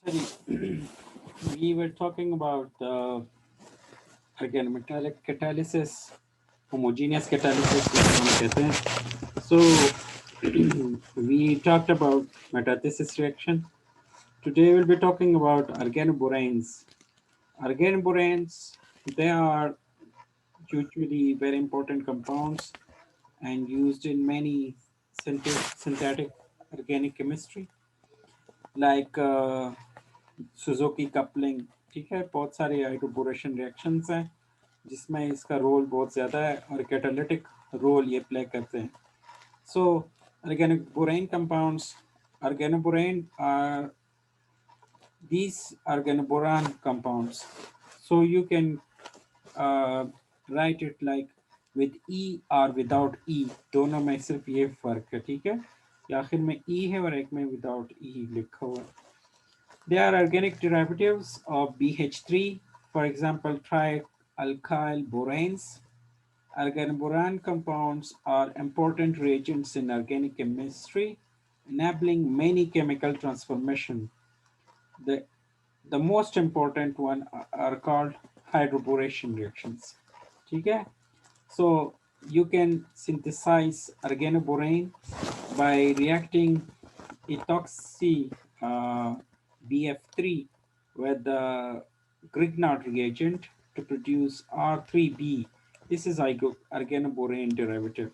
Sorry, we were talking about again metallic catalysis, homogeneous catalysis जिसे हम कहते हैं. So we talked about metathesis reaction. Today we'll be talking about organoboranes. Organoboranes, they are usually very important compounds and used in many synthetic organic chemistry like Suzuki coupling. ठीक है, बहुत सारे hydroboration reactions हैं जिसमें इसका role बहुत ज़्यादा है और कैटालिटिक रोल ये प्ले करते हैं. सो organoborane compounds, organoborane are these organoboron compounds. So you can write it like with E or without E. दोनों में सिर्फ ये फर्क है. ठीक है, ये आखिर में E है और एक में विदाउट E लिखा हुआ है. They are organic derivatives of BH3, for example, trialkyl boranes. Organoboron compounds are important reagents in organic chemistry, enabling many chemical transformations. The, the most important one are called hydroboration reactions. Okay? So you can synthesize organoborane by reacting ethoxy BF3 with the Grignard reagent to produce R3B. This is organoborane derivative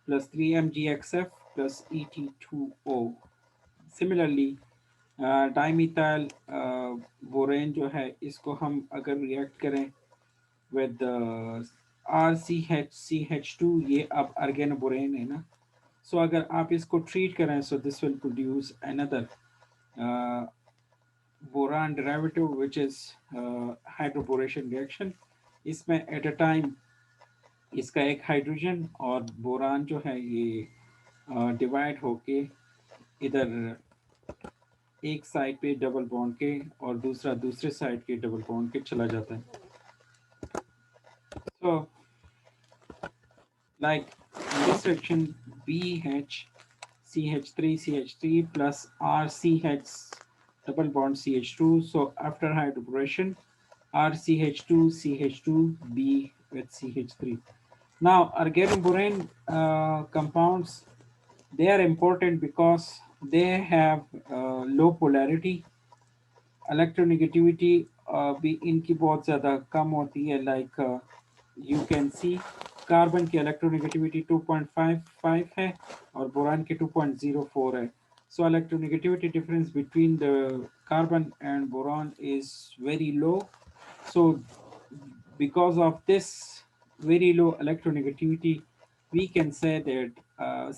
plus 3-MgXF plus Et2O. Similarly, dimethyl borane जो है इसको हम अगर react करें with RCH2, ये अब अर्गेनोबोरेन है ना. सो अगर आप इसको ट्रीट करें so this will produce another boron derivative which is hydroboration reaction. इसमें एट अ टाइम इसका एक हाइड्रोजन और बोरान जो है ये डिवाइड होके इधर एक साइड पे डबल बॉन्ड के और दूसरा दूसरे साइड के डबल बॉन्ड के चला जाता है. सो like in this reaction BH CH3 plus RCH double bond CH2. So after hydroboration RCH2CH2B with CH3. Now organoborane compounds, they are important because they have low polarity. Electronegativity भी इनकी बहुत ज़्यादा कम होती है. Like you can see carbon की electronegativity 2.55 है और बोरान की 2.04 है. So electronegativity difference between the carbon and boron is very low. So because of this very low electronegativity, we can say that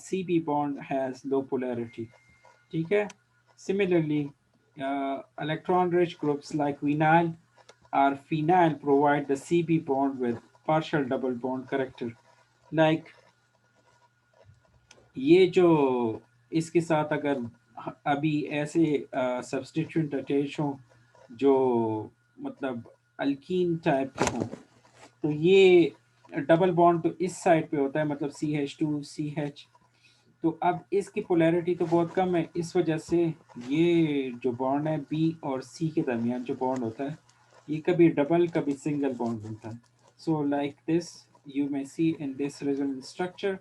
CP bond has low polarity. ठीक है. Similarly, electron-rich groups like vinyl or phenyl provide the CP bond with partial double bond character. Like ये जो इसके साथ अगर अभी ऐसे substituent attach हों जो मतलब अल्कीन टाइप के हों तो ये डबल बॉन्ड तो इस साइड पे होता है, मतलब CH2CH. तो अब इसकी पोलैरिटी तो बहुत कम है, इस वजह से ये जो बॉन्ड है बी और सी के दरमियान जो बॉन्ड होता है ये कभी डबल कभी सिंगल बॉन्ड बनता है. So like this you may see in this resonance structure.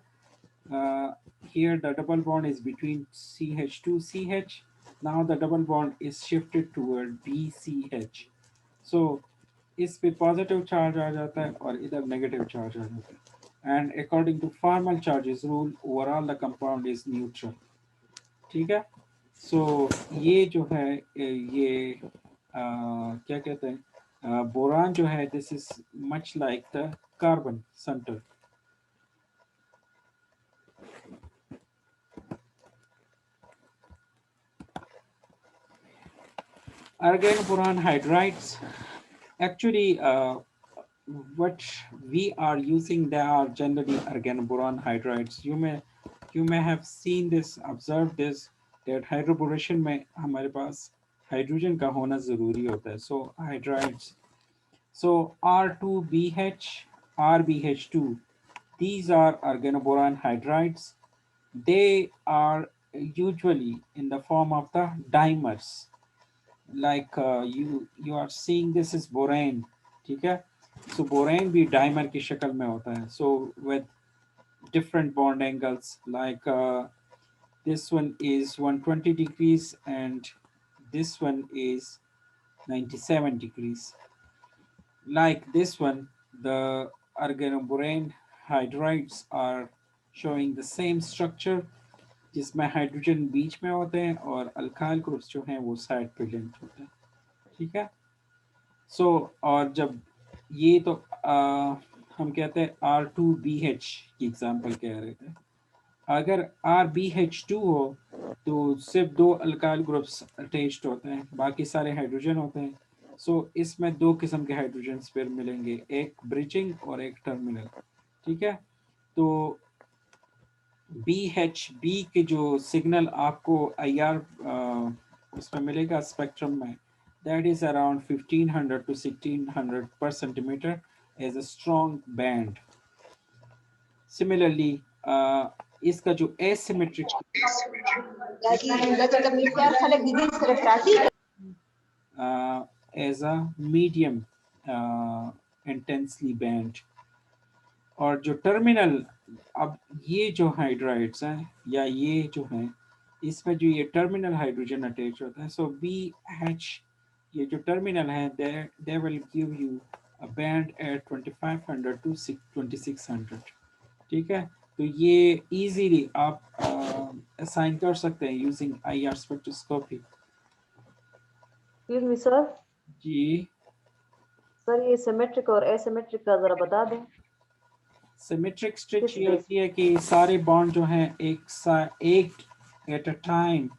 Here the double bond is between CH2CH. Now the double bond is shifted toward BCH. So इस पे पॉजिटिव चार्ज आ जाता है और इधर नेगेटिव चार्ज आ जाता है. And according to formal charges rule overall the compound is neutral. ठीक है. सो ये जो है ये क्या कहते हैं बोरान जो है this is much like the carbon centre. Organoboron hydrides, actually what we are using, they are generally organoboron hydrides. You may have seen this, observed this, that hydroboration में हमारे पास हाइड्रोजन का होना ज़रूरी होता है. So hydrides, so R2BH, RBH2, these are organoboron hydrides. They are usually in the form of the dimers. like you are seeing this is borane, ठीक है? So borane भी dimer की शक्ल में होता है, so with different bond angles, like this one is 120 degrees and this one is 97 degrees. Like this one, the organoborane hydrides are showing the same structure, जिसमें hydrogen बीच में होते हैं और अल्काइल ग्रुप्स जो हैं वो साइड पे लिंक्ड होते हैं, ठीक है? सो और जब ये तो हम कहते हैं R2BH की एग्जांपल कह रहे थे। अगर RBH2 हो तो सिर्फ दो अल्काइल ग्रुप्स अटैच्ड होते हैं, बाकी सारे हाइड्रोजन होते हैं। सो इसमें दो किस्म के हाइड्रोजन फिर मिलेंगे, एक ब्रिजिंग और एक टर्मिनल, ठीक है? तो BHB के जो सिग्नल आपको IR उसमें मिलेगा स्पेक्ट्रम में, that is around 1500 to 1600 per centimeter as a strong band. Similarly, इसका जो asymmetric as a medium intensely band. और जो टर्मिनल, अब ये जो हाइड्राइड्स हैं या ये जो हैं, इसमें जो ये टर्मिनल हाइड्रोजन अटैच होता है, सो BH ये जो टर्मिनल है, they will give you a band at 2500 to 2600, ठीक है? तो ये इजीली आप असाइन कर सकते हैं using IR spectroscopy. Excuse me sir. जी सर ये सिमेट्रिक और एसिमेट्रिक का जरा बता दें। सिमेट्रिक स्ट्रेच ये होती है कि सारे बॉन्ड जो हैं एक at a time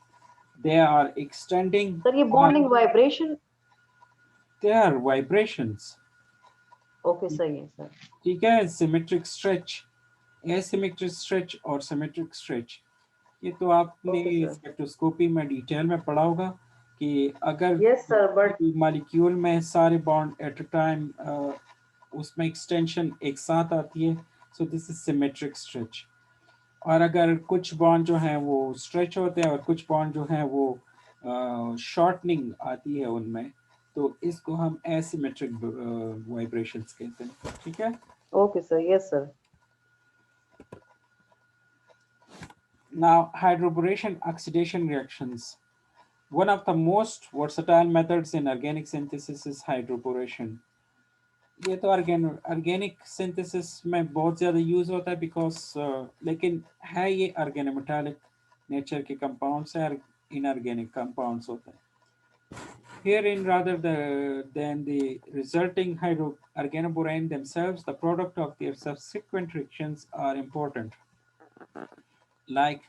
they are extending. Sir ये bonding vibration, they are vibrations. Okay सही है सर, ठीक है? सिमेट्रिक स्ट्रेच, एसिमेट्रिक स्ट्रेच और सिमेट्रिक स्ट्रेच, ये तो आपने स्पेक्ट्रोस्कोपी में डिटेल में पढ़ा होगा कि अगर यस सर, बट मॉलिक्यूल में सारे बॉन्ड एट अ टाइम उसमें एक्सटेंशन एक साथ आती है, सो दिस इज सिमेट्रिक स्ट्रेच। और अगर कुछ बॉन्ड जो हैं वो स्ट्रेच होते हैं और कुछ बॉन्ड जो हैं वो शॉर्टनिंग आती है उनमें, तो इसको हम एसिमेट्रिक वाइब्रेशंस कहते हैं, ठीक है? Okay sir, yes sir. Now, hydroboration oxidation reactions. One of the most versatile methods in organic synthesis is hydroboration. ये तो ऑर्गेनिक सिंथेसिस में बहुत ज़्यादा यूज़ होता है बिकॉज लेकिन है ये ऑर्गेनोमेटालिक नेचर के कंपाउंड्स है, इनऑर्गेनिक कंपाउंड्स होते हैं। Herein, rather than the resulting organoborane themselves, the product of their subsequent reactions are important. Like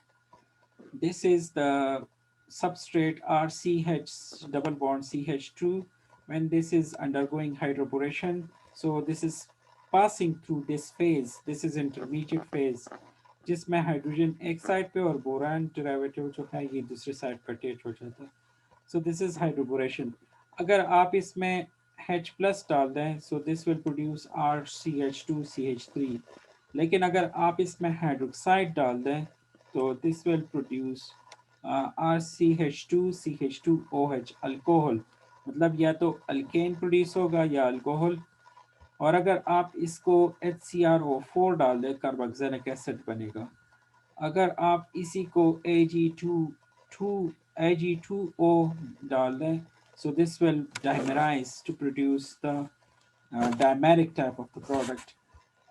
this is the substrate RCH double bond CH2 when this is undergoing hydroboration. So this is passing through this phase. This is intermediate phase जिसमें hydrogen एक side पे और boron derivative जो है ये दूसरी side पर attach हो जाता है। सो दिस इज हाइड्रोबोरेशन। अगर आप इसमें H प्लस डाल दें, so this will produce RCH2CH3, लेकिन अगर आप इसमें हाइड्रोक्साइड डाल दें तो this will produce RCH2CH2OH, alcohol. मतलब या तो अल्केन प्रोड्यूस होगा या अल्कोहल। और अगर आप इसको HCrO4 डाल दें, कार्बोक्सिलिक एसिड बनेगा। अगर आप इसी को Ag2O डाल दें, so this will dimerize to produce the dimeric type of the product.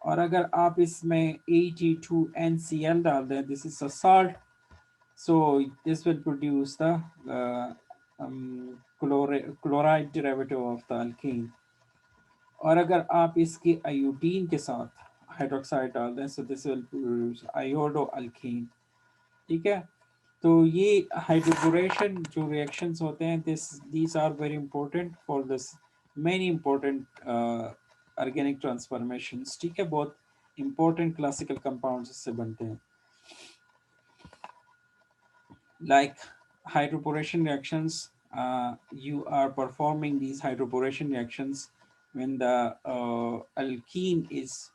और अगर आप इसमें Ag2NCl डाल दें, this is a salt, so this will produce the chloride derivative of the alkene. और अगर आप इसकी आयोडीन के साथ हाइड्रोक्साइड डाल दें, so this will produce iodo alkyne, ठीक है? तो ये हाइड्रोबोरेशन जो रिएक्शंस होते हैं, these are very important for this many important organic transformations, ठीक है? बहुत important classical compounds इससे बनते हैं। Like hydroboration reactions, you are performing these hydroboration reactions when the alkene is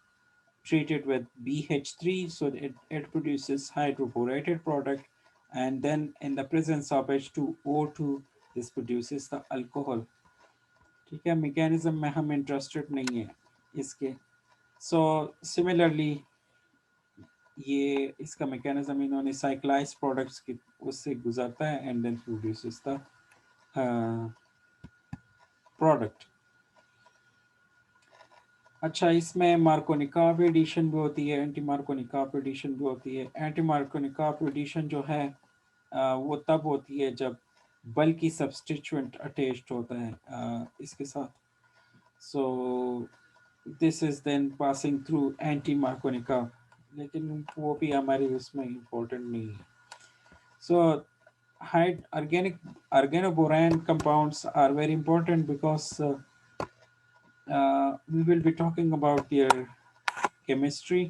treated with BH3, so it produces hydroborated product, and then in the presence of H2O2, this produces the alcohol. ठीक है, mechanism में हम interested नहीं है इसके। So similarly ये इसका mechanism इन्होंने साइक्लाइज प्रोडक्ट्स की उससे गुजरता है and then produces the product. अच्छा, इसमें मार्कोनिकॉव एडिशन भी होती है, एंटी मार्कोनिकॉव एडिशन भी होती है। एंटी मार्कोनिकॉव एडिशन जो है वो तब होती है जब बल्कि सब्सटीट्यूएंट अटैच्ड होता है इसके साथ। So this is then passing through anti Markovnikov, लेकिन वो भी हमारे उसमें इम्पोर्टेंट नहीं है। सो hyd organic organoborane compounds are very important because we will be talking about their chemistry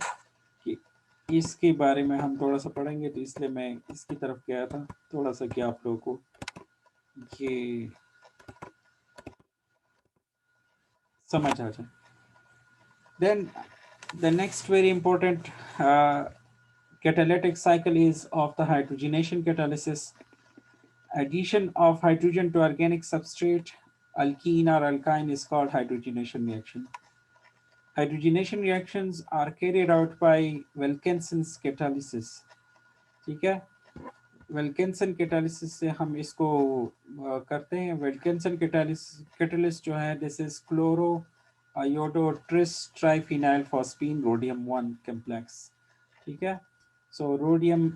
कि इसके बारे में हम थोड़ा सा पढ़ेंगे, तो इसलिए मैं इसकी तरफ गया था थोड़ा सा कि आप लोगों को ये समझ आ जाए। Then the next very important catalytic cycle is of the hydrogenation catalysis. Addition of hydrogen to organic substrate, alkene or alkyne, is called hydrogenation reaction. Hydrogenation reactions are carried out by Wilkinson's catalysis. ठीक है, Wilkinson catalysis से हम इसको करते हैं। Wilkinson catalyst जो है, this is chloro iodo tris triphenyl phosphine rhodium 1 complex. ठीक है, सो रोडियम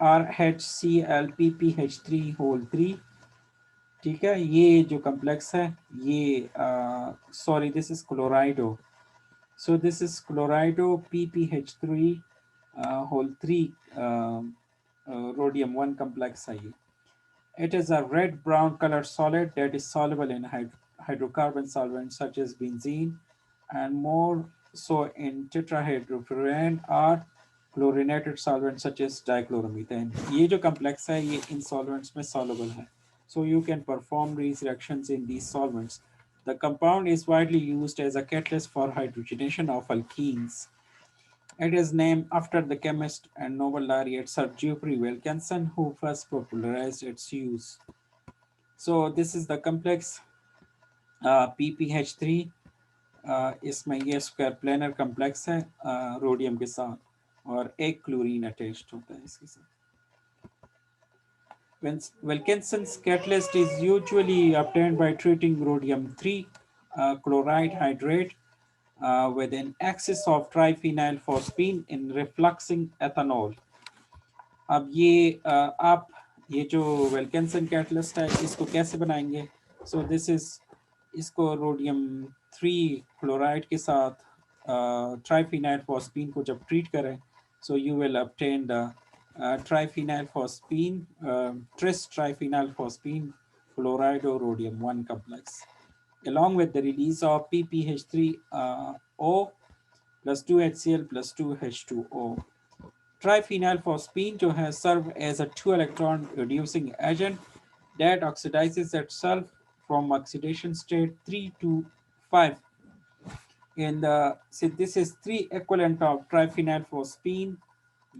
RHCl PP H3 ठीक है, ये जो कॉम्प्लेक्स है ये sorry this is क्लोराइडो। So this is क्लोराइडो PP H3 rhodium 1 complex है ये। It is a red-brown colored solid that is soluble in hydrocarbon solvents such as benzene and more so in tetrahydrofuran or chlorinated solvents such as dichloromethane. ये जो complex है ये इन solvents में soluble है, so you can perform these reactions in these solvents. The compound is widely used as a catalyst for hydrogenation of alkenes. It is named after the chemist and Nobel laureate Sir Geoffrey Wilkinson, who first popularized its use. So this is the complex PPH3. इसमें ये square planar complex है rhodium के साथ, और एक chlorine attached होता है इसके साथ। Wilkinson's catalyst is usually obtained by treating rhodium 3 chloride hydrate with an excess of triphenyl phosphine in refluxing ethanol. अब ये आप ये जो विल्किंसन कैटलिस्ट है इसको कैसे बनाएंगे? सो दिस इज, इसको रोडियम 3 क्लोराइड के साथ ट्राइफिनाइल फॉस्फीन को जब ट्रीट करें, so you will obtain the triphenyl phosphine tris triphenyl phosphine chlorido rhodium 1 complex along with the release of PPH3O plus 2HCl plus 2H2O. Triphenyl phosphine जो है serve as a 2 electron reducing agent that oxidizes itself from oxidation state 3 to 5 in the synthesis. 3 equivalent of triphenyl phosphine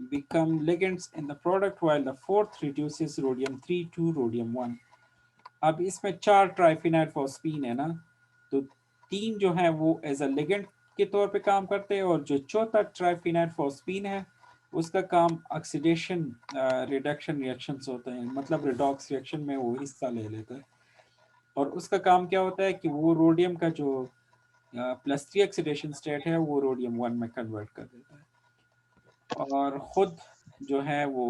become ligands in the product while the fourth reduces rhodium 3 to rhodium 1. अब इसमें 4 triphenyl phosphine है ना, तो 3 जो है वो as a ligand के तौर पे काम करते हैं, और जो चौथा ट्राइफिनाइल फॉस्फीन है उसका काम ऑक्सीडेशन रिडक्शन रिएक्शंस होते हैं, मतलब रिडॉक्स रिएक्शन में वो हिस्सा ले लेता है, और उसका काम क्या होता है कि वो रोडियम का जो +3 ऑक्सीडेशन स्टेट है वो रोडियम 1 में कन्वर्ट कर देता है, और खुद जो है वो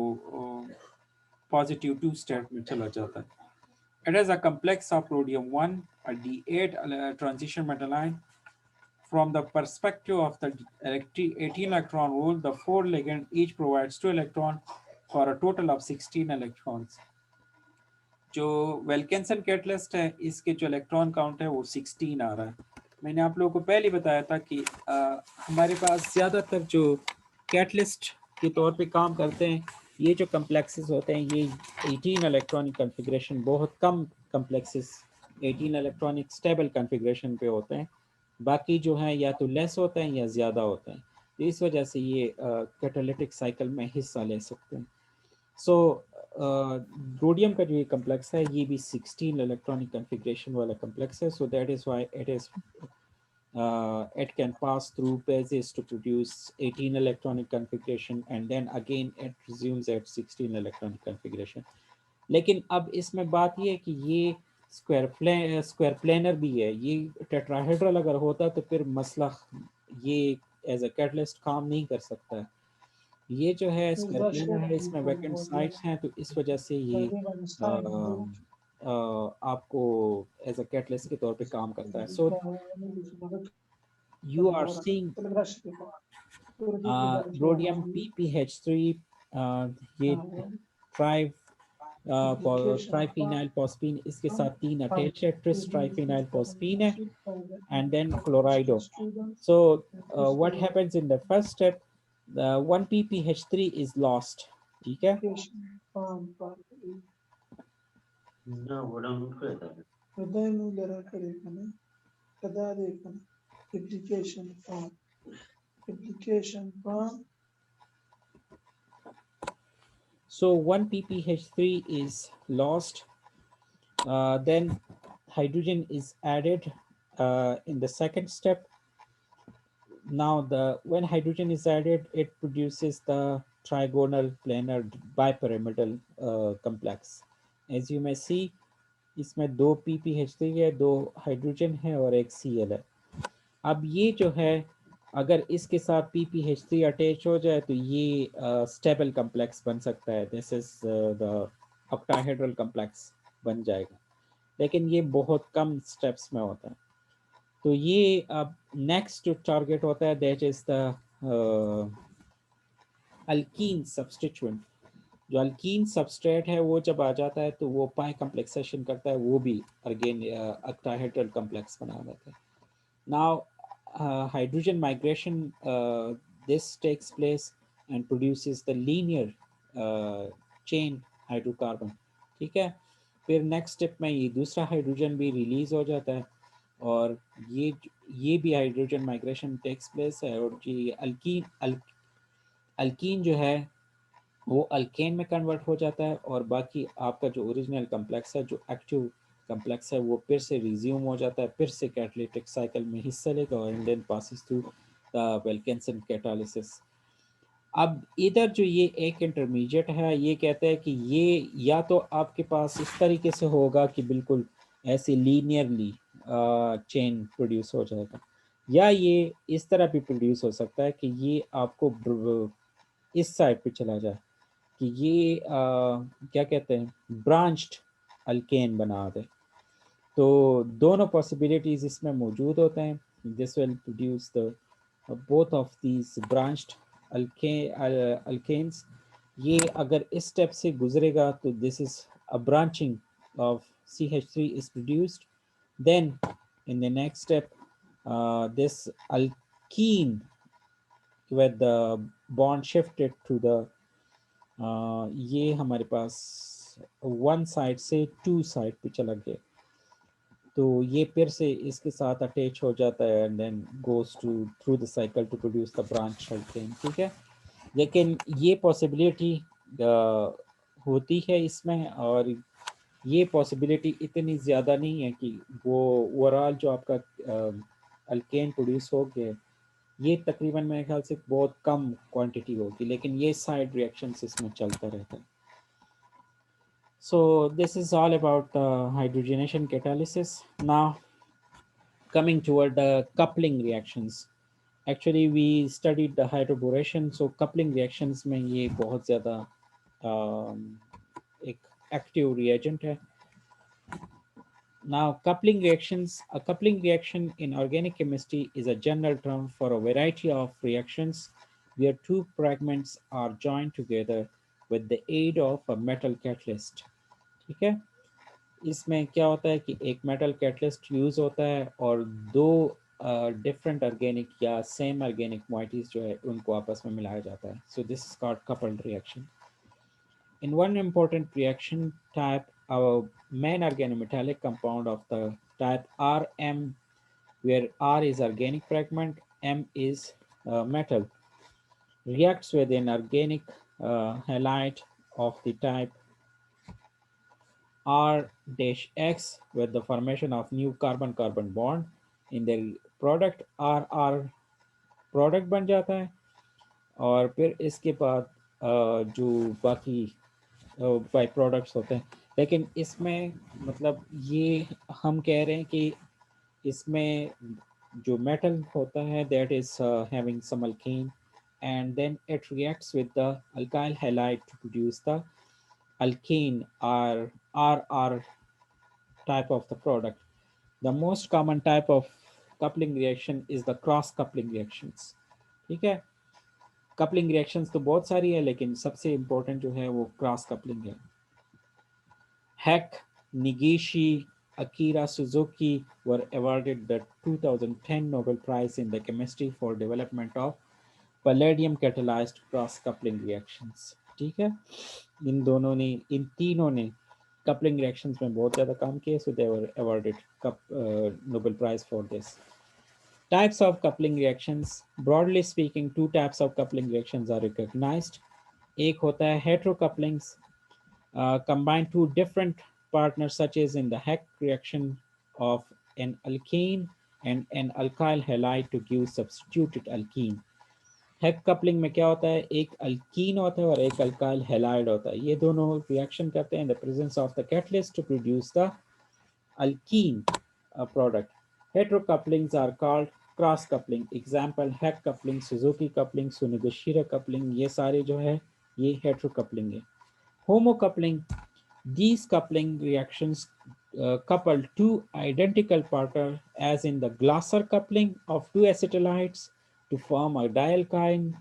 +2 स्टेट में चला जाता है। It is a complex of rhodium 1, a D8 transition metal ion. From the perspective of the 18 electron rule, the 4 ligand each provides 2 electrons for a total of 16 electrons. जो विल्किंसन कैटलिस्ट है इसके जो electron count है वो 16 आ रहा है। मैंने आप लोगों को पहले बताया था कि हमारे पास ज़्यादातर जो कैटलिस्ट के तौर पे काम करते हैं ये जो कम्प्लेक्सेस होते हैं ये 18 इलेक्ट्रॉनिक कन्फिग्रेशन, बहुत कम कम्प्लेक्सेस 18 इलेक्ट्रॉनिक स्टेबल कन्फिग्रेशन पे होते हैं, बाकी जो है या तो लेस होते हैं या ज़्यादा होते हैं, तो इस वजह से ये कैटालिटिक साइकिल में हिस्सा ले सकते हैं। सो रोडियम का जो ये कम्प्लेक्स है ये भी 16 इलेक्ट्रॉनिक कन्फिग्रेशन वाला कम्प्लेक्स है, so that is why it can pass through phases to produce 18 electronic configuration and then again it resumes at 16 electronic configuration. लेकिन अब इसमें बात ये है कि ये स्क्वायर प्लेनर भी है, ये टेट्राहेड्रल अगर होता तो फिर मसला ये एज अ कैटलिस्ट काम नहीं कर सकता है। ये जो है स्क्वायर प्लेनर है, इसमें वैकेंट साइट्स हैं, तो इस वजह से ये आपको एज अ कैटलिस्ट के तौर पे काम करता है। सो you are seeing rhodium PPH3 ये ट्राइफिनाइल फॉस्फीन, इसके साथ 3 अटैच है, ट्रिस ट्राइफिनाइल फॉस्फीन है and then chlorido. So what happens in the first step, the 1 ppH3 is lost, ठीक है। ना वो डाउनलोड कर था So 1 ppH3 is lost, then hydrogen is added in the second step. Now when hydrogen is added, it produces the trigonal planar bipyramidal complex. As you may see, इसमें 2 ppH3 है, 2 hydrogen है और 1 Cl है। अब ये जो है अगर इसके साथ ppH3 अटैच हो जाए तो ये स्टेबल कम्प्लेक्स बन सकता है, this is the octahedral complex बन जाएगा, लेकिन ये बहुत कम स्टेप्स में होता है। तो ये अब नेक्स्ट जो टारगेट होता है that is the alkyne substituent. जो अल्कीन सबस्ट्रेट है वो जब आ जाता है तो वो पाई कम्प्लेक्सेशन करता है, वो भी अगेन ऑक्टाहेड्रल कम्प्लेक्स बना देता है। Now hydrogen migration this takes place and produces the linear chain hydrocarbon, ठीक है। फिर नेक्स्ट स्टेप में ये दूसरा हाइड्रोजन भी रिलीज हो जाता है और ये भी हाइड्रोजन माइग्रेशन टेक्स प्लेस है और ये अल्कीन जो है वो अल्केन में कन्वर्ट हो जाता है और बाकी आपका जो ओरिजिनल कम्प्लेक्स है, जो एक्टिव कम्प्लेक्स है, वो फिर से रिज्यूम हो जाता है, फिर से कैटालिटिक साइकिल में हिस्सा लेगा और then passes through the Wilkinson catalysis. अब इधर जो ये एक इंटरमीडिएट है, ये कहता है कि ये या तो आपके पास इस तरीके से होगा कि बिल्कुल ऐसे लीनियरली चेन प्रोड्यूस हो जाएगा, या ये इस तरह भी प्रोड्यूस हो सकता है कि ये आपको इस साइड पे चला जाए कि ये क्या कहते हैं ब्रांच्ड अल्केन बना दे। तो दोनों पॉसिबिलिटीज इसमें मौजूद होते हैं। This will produce the both of these branched alkanes. ये अगर इस स्टेप से गुजरेगा तो this is a branching of CH3 is produced. Then in the next step, this alkene with the bond shifted to the ये हमारे पास 1 side से 2 side पे चला गया, तो ये फिर से इसके साथ अटैच हो जाता है and then goes to through the cycle to produce the branch alkane, ठीक है। लेकिन ये पॉसिबिलिटी होती है इसमें, और ये पॉसिबिलिटी इतनी ज़्यादा नहीं है कि वो ओवरऑल जो आपका अल्केन प्रोड्यूस हो गया, ये तकरीबन मेरे ख्याल से बहुत कम क्वांटिटी होगी, लेकिन ये साइड रिएक्शंस इसमें चलता रहता है। So this is all about hydrogenation catalysis. Now coming toward the coupling reactions. Actually we studied the hydroboration, so coupling reactions में ये बहुत ज़्यादा एक active reagent है। Now coupling reactions, a coupling reaction in organic chemistry is a general term for a variety of reactions where two fragments are joined together with the aid of a metal catalyst, ठीक है। इसमें क्या होता है कि एक metal catalyst use होता है और दो डिफरेंट ऑर्गेनिक या सेम ऑर्गेनिक मॉइटीज जो है उनको आपस में मिलाया जाता है। सो this is called coupled reaction. In one important reaction type, our main organometallic compound of the type Rm, where R is organic fragment, M is metal, reacts with an organic halide of the type R dash X with the formation of new carbon-carbon bond in their product R product बन जाता है और फिर इसके बाद जो बाकी by products होते हैं लेकिन इसमें मतलब ये हम कह रहे हैं कि इसमें जो मेटल होता है that is having some alkane and then it reacts with the alkyl halide to produce the alkane or RR type of the product. The most common type of coupling reaction is the cross coupling reactions. ठीक है, coupling reactions तो बहुत सारी है लेकिन सबसे important जो है वो क्रॉस कपलिंग है. Heck, Nigishi, Akira Suzuki were awarded the 2010 Nobel Prize in the Chemistry for development of palladium catalyzed cross coupling reactions. ठीक है, इन तीनों ने coupling reactions में बहुत ज़्यादा काम किया, so they were awarded Nobel Prize for this. Types of coupling reactions. Broadly speaking, two types of coupling reactions are recognized. एक होता है heterocouplings, combine two different partners such as in the Heck reaction of an alkane and an alkyl halide to give substituted alkene. Heck coupling में क्या होता है, एक alkene होता है और एक alkyl halide होता है. ये दोनों reaction करते हैं in the presence of the catalyst to produce the alkene product. Heterocouplings are called cross coupling. Example Heck coupling, Suzuki coupling, Sunigashira coupling, ये सारे जो है ये heterocoupling है. Homocoupling, these coupling reactions couple two identical partners as in the Glasser coupling of two acetylides to form a dialkyne.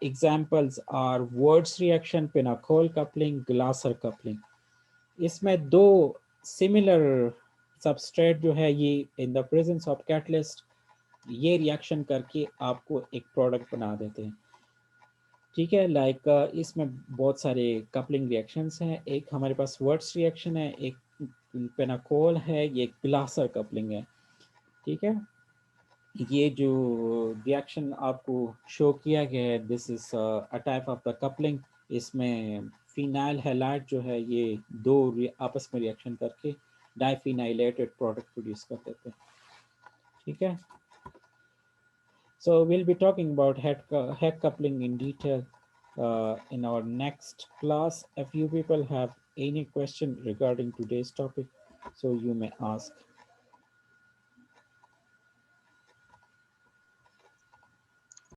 Examples are Wurtz reaction, Pinacol coupling, Glasser coupling. इसमें दो similar substrate जो है ये in the presence of catalyst ये reaction करके आपको एक product बना देते हैं. ठीक है, लाइक इसमें बहुत सारे कपलिंग रिएक्शंस हैं. एक हमारे पास वर्ट्स रिएक्शन है, एक पेनाकोल है, ये ग्लासर कपलिंग है. ठीक है, ये जो रिएक्शन आपको शो किया गया है this is a type of the coupling. इसमें फिनाइल हैलाइड जो है ये दो आपस में रिएक्शन करके डाइफिनाइलेटेड प्रोडक्ट प्रोड्यूस कर देते हैं. ठीक है, so we'll be talking about head coupling in detail in our next class. If you people have any question regarding today's topic, so you may ask.